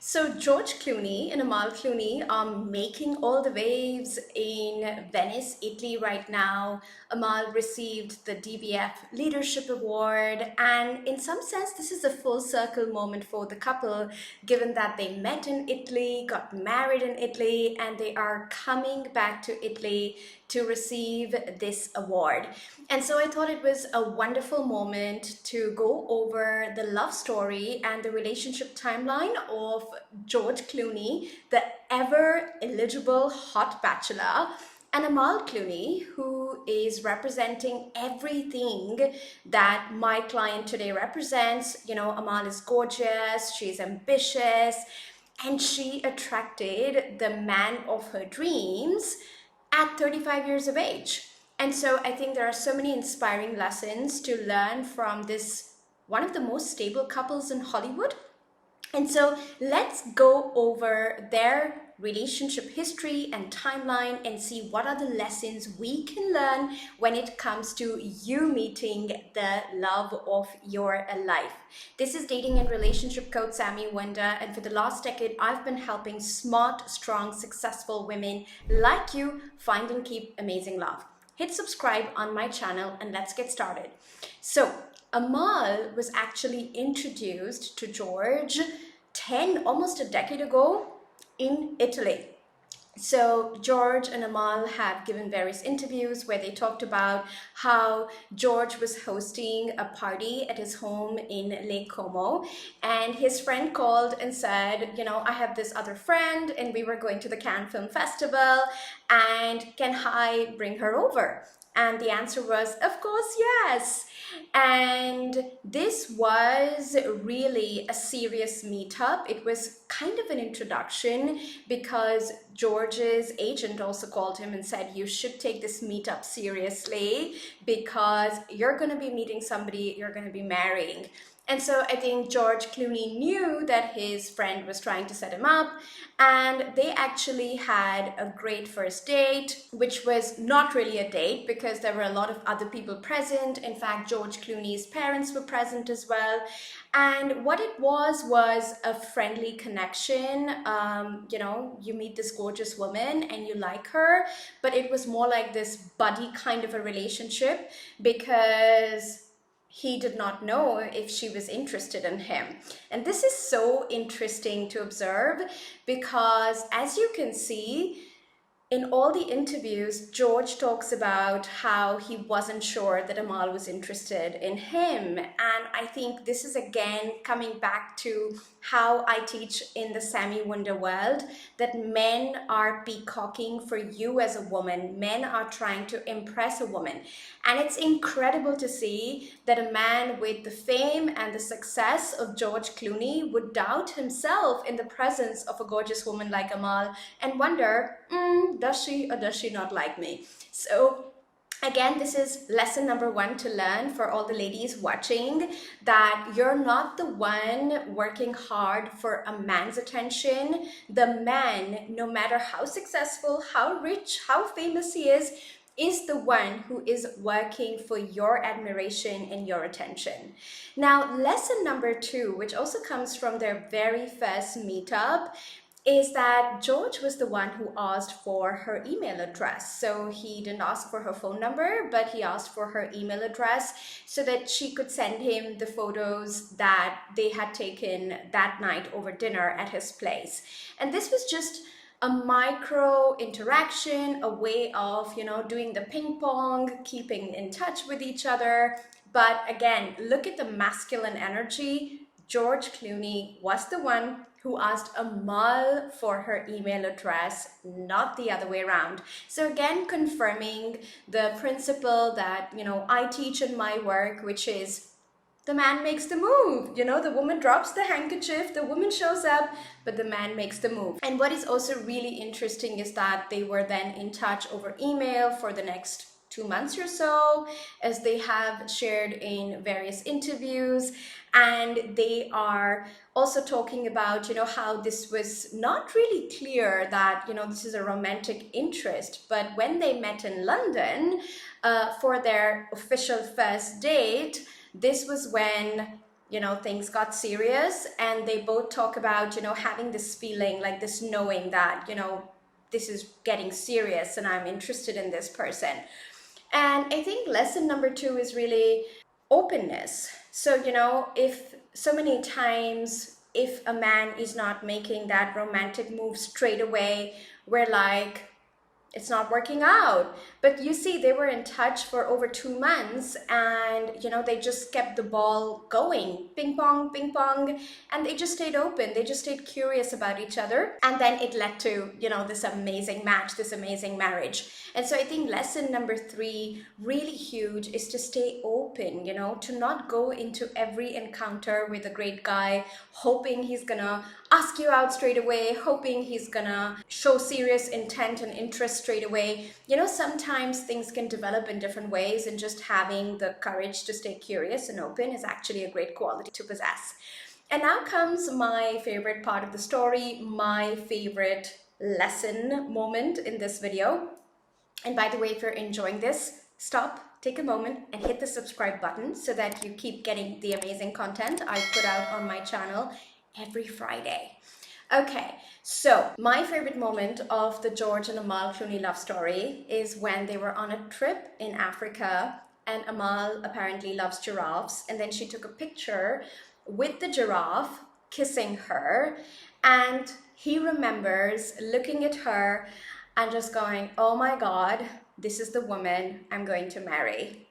So George Clooney and Amal Clooney are making all the waves in Venice, Italy right now. Amal received the DBF Leadership Award, and in some sense, this is a full circle moment for the couple, given that they met in Italy, got married in Italy, and they are coming back to Italy to receive this award. And so I thought it was a wonderful moment to go over the love story and the relationship timeline of George Clooney, the ever eligible hot bachelor, and Amal Clooney, who is representing everything that my client today represents. You know, Amal is gorgeous, she's ambitious, and she attracted the man of her dreams at 35 years of age. And so I think there are so many inspiring lessons to learn from this, one of the most stable couples in Hollywood. And so let's go over their relationship history and timeline and see what are the lessons we can learn when it comes to you meeting the love of your life. This is Dating and Relationship Coach Sami Wunder, and for the last decade, I've been helping smart, strong, successful women like you find and keep amazing love. Hit subscribe on my channel and let's get started. So Amal was actually introduced to George almost a decade ago in Italy. So George and Amal have given various interviews where they talked about how George was hosting a party at his home in Lake Como, and his friend called and said, you know, I have this other friend and we were going to the Cannes Film Festival, and can I bring her over? And the answer was, of course, yes. And this was really a serious meetup. It was kind of an introduction because George's agent also called him and said, you should take this meetup seriously because you're going to be meeting somebody you're going to be marrying. And so I think George Clooney knew that his friend was trying to set him up, and they actually had a great first date, which was not really a date because there were a lot of other people present. In fact, George Clooney's parents were present as well. And what it was a friendly connection. You know, you meet this gorgeous woman and you like her, but it was more like this buddy kind of a relationship because he did not know if she was interested in him. And this is so interesting to observe because, as you can see, in all the interviews, George talks about how he wasn't sure that Amal was interested in him. And I think this is again coming back to how I teach in the Sami Wunder world, that men are peacocking for you as a woman. Men are trying to impress a woman. And it's incredible to see that a man with the fame and the success of George Clooney would doubt himself in the presence of a gorgeous woman like Amal and wonder, does she or does she not like me? So again, this is lesson number one to learn for all the ladies watching, that you're not the one working hard for a man's attention. The man, no matter how successful, how rich, how famous he is the one who is working for your admiration and your attention. Now, lesson number two, which also comes from their very first meetup, is that George was the one who asked for her email address. So he didn't ask for her phone number, but he asked for her email address so that she could send him the photos that they had taken that night over dinner at his place. And this was just a micro interaction, a way of, you know, doing the ping pong, keeping in touch with each other. But again, look at the masculine energy. George Clooney was the one who asked Amal for her email address, not the other way around. So again, confirming the principle that, you know, I teach in my work, which is the man makes the move. You know, the woman drops the handkerchief, the woman shows up, but the man makes the move. And what is also really interesting is that they were then in touch over email for the next 2 months or so, as they have shared in various interviews. And they are also talking about, you know, how this was not really clear that, you know, this is a romantic interest. But when they met in London for their official first date, this was when things got serious, and they both talk about, having this feeling, like this knowing that, this is getting serious and I'm interested in this person. And I think lesson number two is really openness. So, if so many times, if a man is not making that romantic move straight away, we're like, it's not working out. But you see, they were in touch for over 2 months, and they just kept the ball going, ping pong, and they just stayed open, they just stayed curious about each other, and then it led to this amazing match, this amazing marriage. And so I think lesson number three, really huge, is to stay open, to not go into every encounter with a great guy hoping he's gonna ask you out straight away, hoping he's gonna show serious intent and interest straight away. Sometimes things can develop in different ways, and just having the courage to stay curious and open is actually a great quality to possess. And now comes my favorite part of the story, my favorite lesson moment in this video. And by the way, if you're enjoying this, stop, take a moment and hit the subscribe button so that you keep getting the amazing content I put out on my channel every Friday. Okay, so my favorite moment of the George and Amal Clooney love story is when they were on a trip in Africa, and Amal apparently loves giraffes, and then she took a picture with the giraffe kissing her, and he remembers looking at her and just going, oh my God, this is the woman I'm going to marry.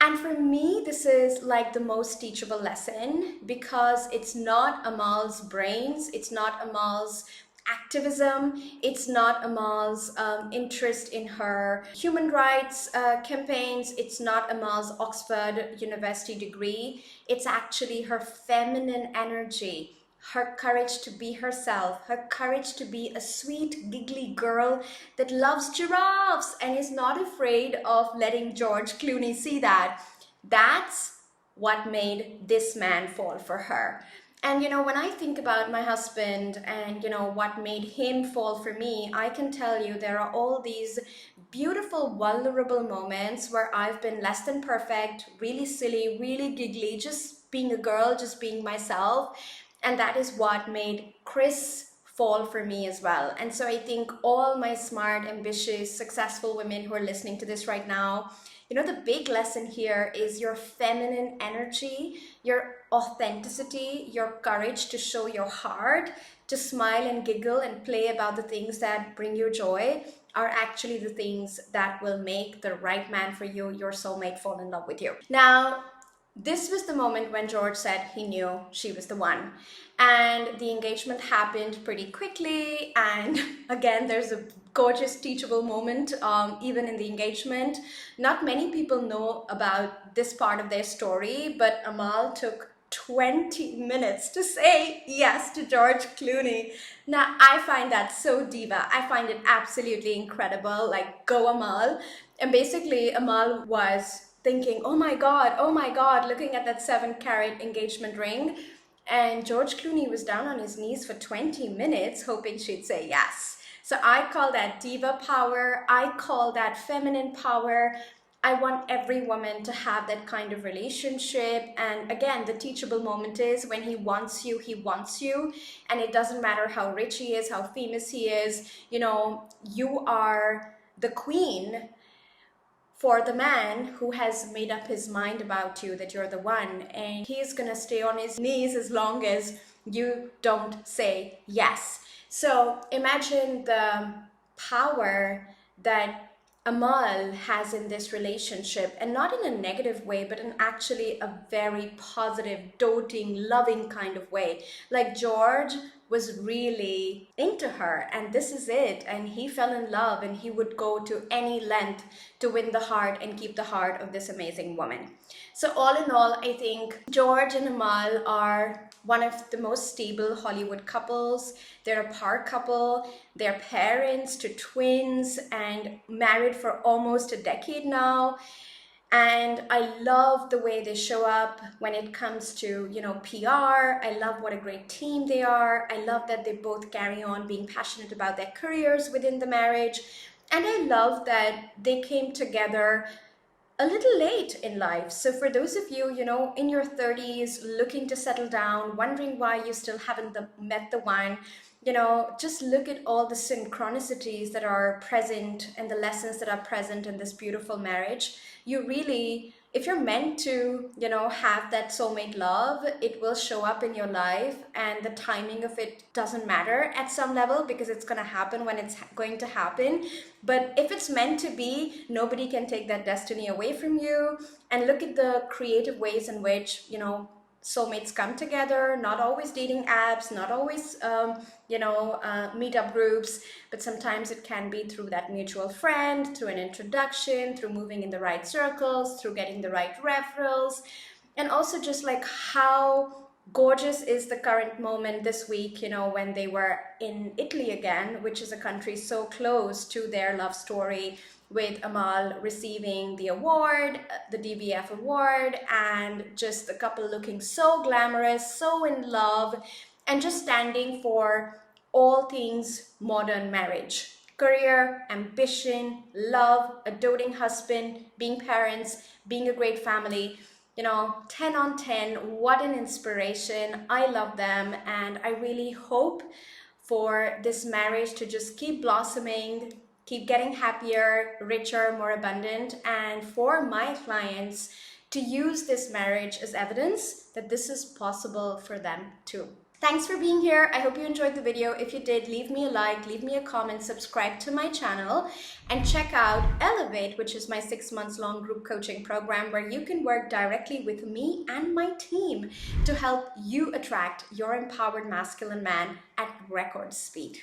And for me, this is like the most teachable lesson, because it's not Amal's brains, it's not Amal's activism, it's not Amal's interest in her human rights campaigns, it's not Amal's Oxford University degree, it's actually her feminine energy, her courage to be herself, her courage to be a sweet, giggly girl that loves giraffes and is not afraid of letting George Clooney see that. That's what made this man fall for her. And when I think about my husband and what made him fall for me, I can tell you there are all these beautiful, vulnerable moments where I've been less than perfect, really silly, really giggly, just being a girl, just being myself. And that is what made Chris fall for me as well. And so I think all my smart, ambitious, successful women who are listening to this right now, the big lesson here is your feminine energy, your authenticity, your courage to show your heart, to smile and giggle and play about the things that bring you joy are actually the things that will make the right man for you, your soulmate, fall in love with you. Now, this was the moment when George said he knew she was the one. And the engagement happened pretty quickly. And again, there's a gorgeous teachable moment even in the engagement. Not many people know about this part of their story, but Amal took 20 minutes to say yes to George Clooney. Now, I find that so diva. I find it absolutely incredible. Like, go Amal. And basically, Amal was thinking, oh my God, looking at that 7-carat engagement ring. And George Clooney was down on his knees for 20 minutes, hoping she'd say yes. So I call that diva power. I call that feminine power. I want every woman to have that kind of relationship. And again, the teachable moment is when he wants you, he wants you. And it doesn't matter how rich he is, how famous he is. You are the queen for the man who has made up his mind about you, that you're the one, and he's gonna stay on his knees as long as you don't say yes. So imagine the power that Amal has in this relationship, and not in a negative way, but in actually a very positive, doting, loving kind of way. Like, George was really into her, and this is it, and he fell in love, and he would go to any length to win the heart and keep the heart of this amazing woman. So all in all, I think George and Amal are one of the most stable Hollywood couples. They're a power couple. They're parents to twins and married for almost a decade now. And I love the way they show up when it comes to, PR. I love what a great team they are. I love that they both carry on being passionate about their careers within the marriage. And I love that they came together a little late in life. So for those of you, in your 30s, looking to settle down, wondering why you still haven't met the one, just look at all the synchronicities that are present and the lessons that are present in this beautiful marriage. You really, if you're meant to, have that soulmate love, it will show up in your life, and the timing of it doesn't matter at some level, because it's going to happen when it's going to happen. But if it's meant to be, nobody can take that destiny away from you. And look at the creative ways in which, soulmates come together, not always dating apps, not always, meetup groups, but sometimes it can be through that mutual friend, through an introduction, through moving in the right circles, through getting the right referrals. And also just like how gorgeous is the current moment this week, when they were in Italy again, which is a country so close to their love story, with Amal receiving the award, the DBF award, and just the couple looking so glamorous, so in love, and just standing for all things modern marriage. Career, ambition, love, a doting husband, being parents, being a great family. 10 on 10, what an inspiration. I love them, and I really hope for this marriage to just keep blossoming, keep getting happier, richer, more abundant, and for my clients to use this marriage as evidence that this is possible for them too. Thanks for being here. I hope you enjoyed the video. If you did, leave me a like, leave me a comment, subscribe to my channel, and check out Elevate, which is my 6 months long group coaching program where you can work directly with me and my team to help you attract your empowered masculine man at record speed.